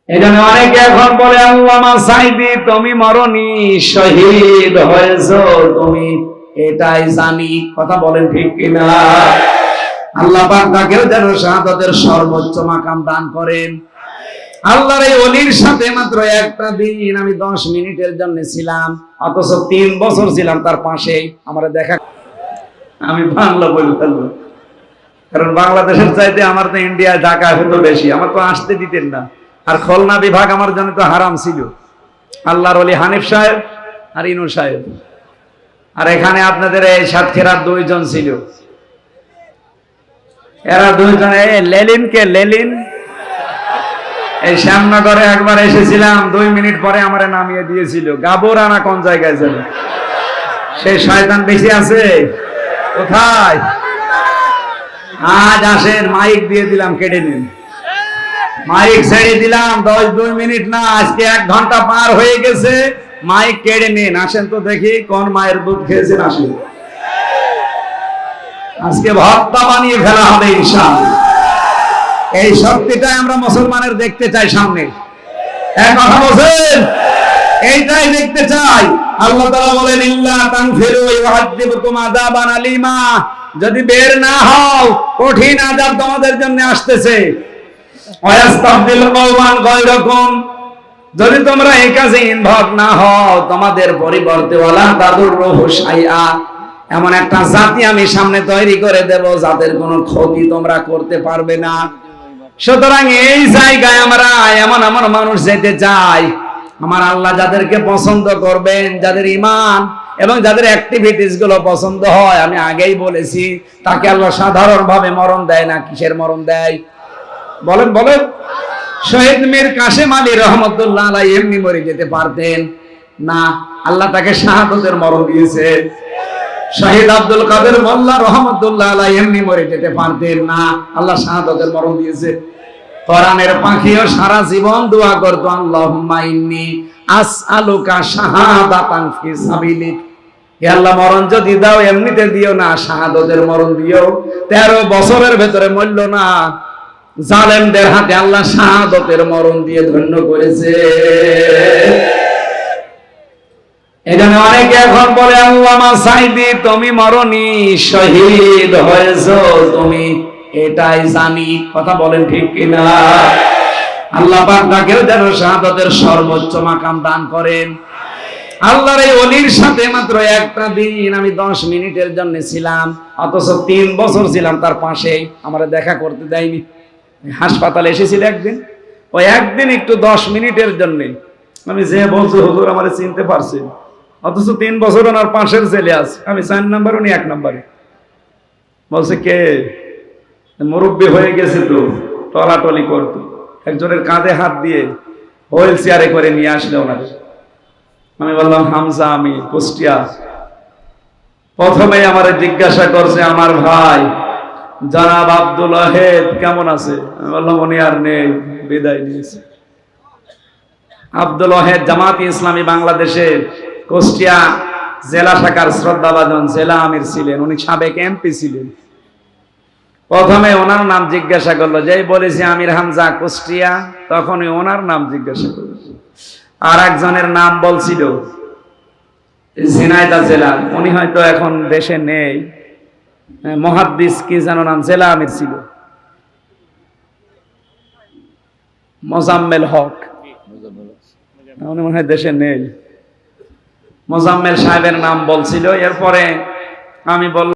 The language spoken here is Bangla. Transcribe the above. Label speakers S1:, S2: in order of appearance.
S1: এখানে অনেকে এখন বলে আল্লামা সাইদি তুমি মরনি, শহীদ হয়েছো তুমি, এটাই জানি। কথা বলেন ঠিক কিনা? আল্লাহ পাক তাকেও যেন শাহাদাতের সর্বোচ্চ মাকাম দান করেন। আল্লাহর এই ওলির সাথে মাত্র একটা দিন আমি 10 মিনিটের জন্য ছিলাম, অথচ 3 বছর ছিলাম তার পাশে। আমার দেখা, আমি বাংলা বলে ফেলবো, কারণ বাংলাদেশের চাইতে আমার তো ইন্ডিয়া ঢাকা হতো বেশি, আমার তো আসতে দিতেন না। আর খুলনা বিভাগ আমার জন্য তো হারাম ছিল। আল্লাহর ওলি হানিফ সাহেব আর ইনু সাহেব, আর এখানে আপনাদের এই সাতক্ষীরার 2 জন ছিল। এরা 2 জন, লেলিন কে লেলিন, এই শ্যামনগরে একবার এসেছিলাম, 2 মিনিট পরে আমারে নামিয়ে দিয়েছিল। গাবরানা কোন জায়গায় যেন, সেই শয়তান বেশি আছে কোথায়? আজ আসেন, মাইক দিয়ে দিলাম, কেটে নিন। মাইক ছেড়ে দিলাম, 2 মিনিট না, আজকে 1 ঘন্টা পার হয়ে গেছে। মাইক কেড়ে নিন, আসেন তো দেখি কোন মায়ের দুধ খেয়েছেন। আসেন, আজকে ভর্তা বানিয়ে ফেলা হবে ইনশাআল্লাহ। এই শক্তিটাই আমরা মুসলমানের দেখতে চাই সামনে। এক কথা বলেন, এইটাই দেখতে চাই। আল্লাহ তাআলা বলেন ইল্লা তানফিরু ইউআযিবুকুম আযাবান আলীমা, যদি বের না হও কঠিন আযাব তোমাদের জন্য আসতেছে। ওয়াস্তাবদিল কওমান গায়রাকুম, যদি তোমরা এই কাজে ইনভলভ না হও তোমাদের পরিবর্তে ওয়ালা তাদুররুহু শাইআ, এমন একটা জাতি আমি সামনে তৈরি করে দেব যাদের কোনো ক্ষতি তোমরা করতে পারবে না। সুতরাং এই জায়গায় আমরা এমন এমন মানুষ যেতে চাই, আমার আল্লাহ যাদেরকে পছন্দ করবেন, যাদের ঈমান এবং যাদের অ্যাক্টিভিটিস গুলো পছন্দ হয়, আমি আগেই বলেছি তাকে আল্লাহ সাধারণভাবে মরণ দেয় না। কিসের মরণ দেয় বলেন বলেন? শহীদ মীর কাসেম আলী রহমতুল্লাহ আলাইহি এমনি মরে যেতে পারতেন না, আল্লাহ তাকে শাহাদাতের মরণ দিয়েছে। শহীদ আব্দুল কাদের মোল্লা রহমতুল্লাহ আলাইহি এমনি মরে যেতে পারতেন না, আল্লাহ শাহাদাতের মরণ দিয়েছে। কোরআনের পাখিও সারা জীবন দোয়া করতো, আল্লাহুম্মা ইন্নী আসআলুকা শাহাদাতান ফি সাবিলিক, হে আল্লাহ মরণ যদি দাও এমনিতে দিও না, শাহাদাতের মরণ দিও। 13 বছরের ভেতরে মরল না, জালেমদের হাতে আল্লাহ শাহাদাতের মরণ দিয়ে ধন্য করেছে। এখানে অনেকে এখন বলে আল্লামা সাইদি তুমি মরনি, শহীদ হয়েছো তুমি, এটাই জানি। কথা বলেন ঠিক কিনা? আল্লাহ পাক তাকেও যেন শাহাদাতের সর্বোচ্চ মাকাম দান করেন। আল্লাহর এই ওলির সাথে মাত্র একটা দিন আমি 10 মিনিটের জন্য ছিলাম, অথচ 3 বছর ছিলাম তার পাশে। আমার দেখা করতে দেয়নি। হাসপাতালে এসেছিল একদিন, ওই একদিন একটু 10 মিনিটের জন্য। আমি যে বলছি হুজুর আমারে চিনতে পারছেন, অথচ 3 বছর ওনার পাশের ছেলে আছে, আমি 4 নাম্বার, উনি 1 নাম্বারে। বলছে কে? মুরব্বী হয়ে গেছে তো, টলাটলি করতো। একজনের কাঁধে হাত দিয়ে হুইল চেয়ারে করে নিয়ে আসলে ওনারে। আমি বললাম হামজা, আমি কুষ্টিয়া। প্রথমে আমারে জিজ্ঞাসা করছে আমার ভাই জনাব আব্দুল ওয়াহেদ কেমন আছে? আমি বললাম উনি আর নেই, বিদায় নিয়েছে। আব্দুল ওয়াহেদ জামাতি ইসলামী বাংলাদেশের কুষ্টিয়া জেলা শাখার শ্রদ্ধাভাজন জেলা আমির ছিলেন, উনি সাবেক এমপি ছিলেন। প্রথমে ওনার নাম জিজ্ঞাসা করলো, যেই বলেছি আমির হামজা কুষ্টিয়া, তখনই ওনার নাম জিজ্ঞাসা করলো। আর একজনের নাম বলছিল ঝিনাইদহ জেলার, উনি হয়তো এখন দেশে নেই, মুহাদ্দিস কি যেন নাম, জেলা আমির ছিল, মোজাম্মেল হক, উনি মনে হয় দেশে নেই। মোজাম্মেল সাহেবের নাম বলছিল। এরপরে আমি বললাম